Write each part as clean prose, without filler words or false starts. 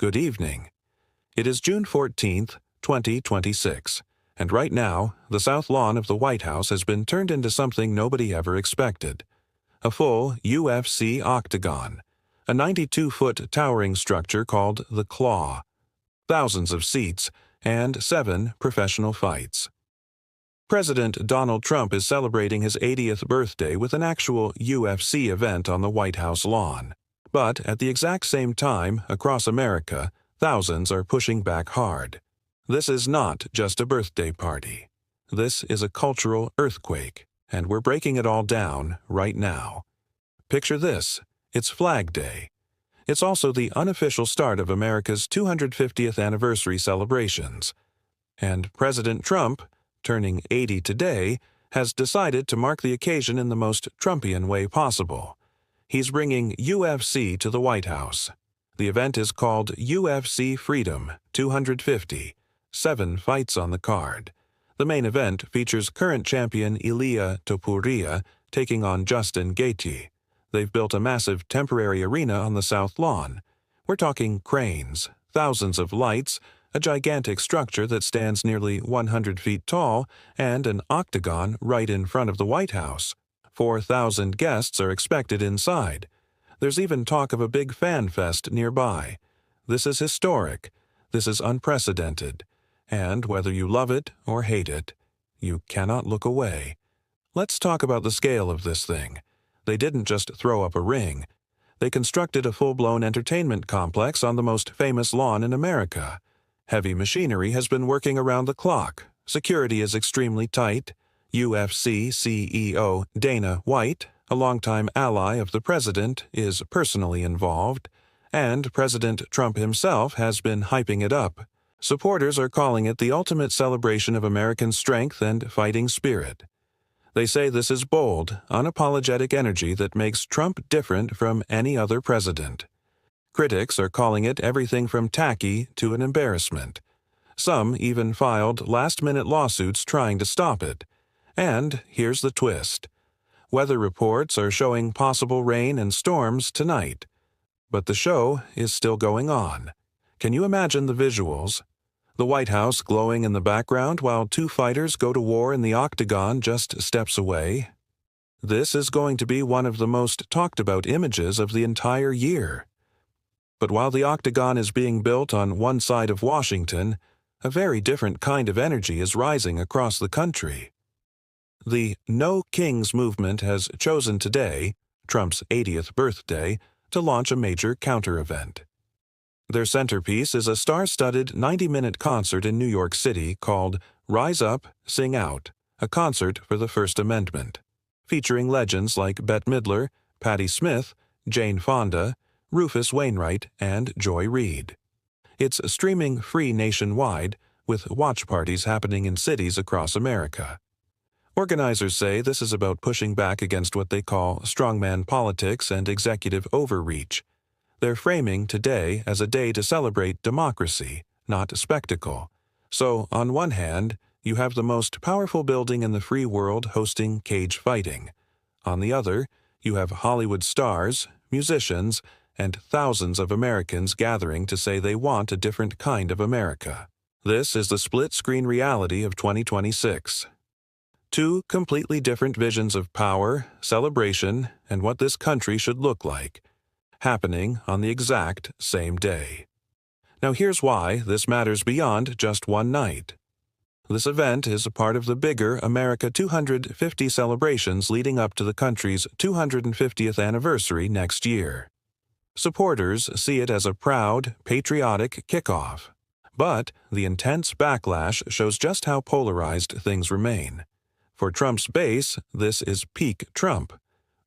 good evening. It is June 14th, 2026, and right now, the south lawn of the White House has been turned into something nobody ever expected. A full UFC Octagon, a 92-foot towering structure called the Claw, thousands of seats, and 7 professional fights. President Donald Trump is celebrating his 80th birthday with an actual UFC event on the White House lawn. But at the exact same time, across America, thousands are pushing back hard. This is not just a birthday party. This is a cultural earthquake, and we're breaking it all down right now. Picture this. It's Flag Day. It's also the unofficial start of America's 250th anniversary celebrations. And President Trump, turning 80 today, has decided to mark the occasion in the most Trumpian way possible. He's bringing UFC to the White House. The event is called UFC Freedom 250, 7 fights on the card. The main event features current champion Ilia Topuria taking on Justin Gaethje. They've built a massive temporary arena on the South Lawn. We're talking cranes, thousands of lights, a gigantic structure that stands nearly 100 feet tall, and an octagon right in front of the White House. 4,000 guests are expected inside. There's even talk of a big fan fest nearby. This is historic. This is unprecedented. And whether you love it or hate it, you cannot look away. Let's talk about the scale of this thing. They didn't just throw up a ring. They constructed a full-blown entertainment complex on the most famous lawn in America. Heavy machinery has been working around the clock. Security is extremely tight. UFC CEO Dana White, a longtime ally of the president, is personally involved. And President Trump himself has been hyping it up. Supporters are calling it the ultimate celebration of American strength and fighting spirit. They say this is bold, unapologetic energy that makes Trump different from any other president. Critics are calling it everything from tacky to an embarrassment. Some even filed last-minute lawsuits trying to stop it. And here's the twist. Weather reports are showing possible rain and storms tonight. But the show is still going on. Can you imagine the visuals? The White House glowing in the background while 2 fighters go to war in the Octagon just steps away. This is going to be one of the most talked-about images of the entire year. But while the Octagon is being built on one side of Washington, a very different kind of energy is rising across the country. The No Kings movement has chosen today, Trump's 80th birthday, to launch a major counter-event. Their centerpiece is a star-studded 90-minute concert in New York City called Rise Up, Sing Out, a concert for the First Amendment, featuring legends like Bette Midler, Patti Smith, Jane Fonda, Rufus Wainwright, and Joy Reid. It's streaming free nationwide, with watch parties happening in cities across America. Organizers say this is about pushing back against what they call strongman politics and executive overreach. They're framing today as a day to celebrate democracy, not spectacle. So, on one hand, you have the most powerful building in the free world hosting cage fighting. On the other, you have Hollywood stars, musicians, and thousands of Americans gathering to say they want a different kind of America. This is the split-screen reality of 2026. 2 completely different visions of power, celebration, and what this country should look like, happening on the exact same day. Now here's why this matters beyond just one night. This event is a part of the bigger America 250 celebrations leading up to the country's 250th anniversary next year. Supporters see it as a proud, patriotic kickoff. But the intense backlash shows just how polarized things remain. For Trump's base, this is peak Trump.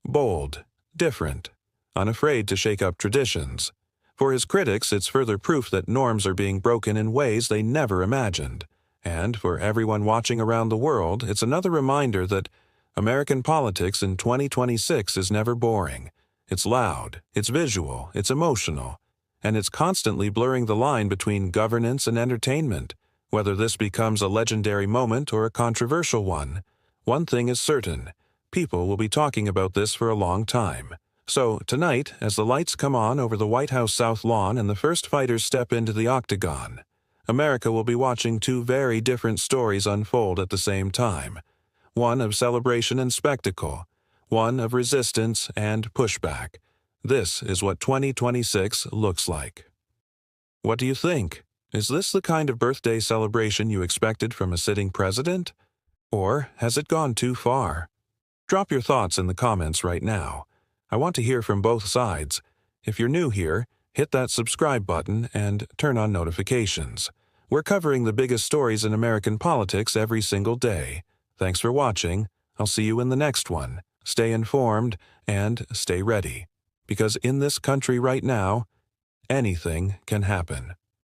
Bold, different, unafraid to shake up traditions. For his critics, it's further proof that norms are being broken in ways they never imagined. And for everyone watching around the world, it's another reminder that American politics in 2026 is never boring. It's loud, it's visual, it's emotional, and it's constantly blurring the line between governance and entertainment. Whether this becomes a legendary moment or a controversial one, one thing is certain: people will be talking about this for a long time. So, tonight, as the lights come on over the White House South Lawn and the first fighters step into the Octagon, America will be watching two very different stories unfold at the same time. One of celebration and spectacle, one of resistance and pushback. This is what 2026 looks like. What do you think? Is this the kind of birthday celebration you expected from a sitting president? Or has it gone too far? Drop your thoughts in the comments right now. I want to hear from both sides. If you're new here, hit that subscribe button and turn on notifications. We're covering the biggest stories in American politics every single day. Thanks for watching. I'll see you in the next one. Stay informed and stay ready. Because in this country right now, anything can happen.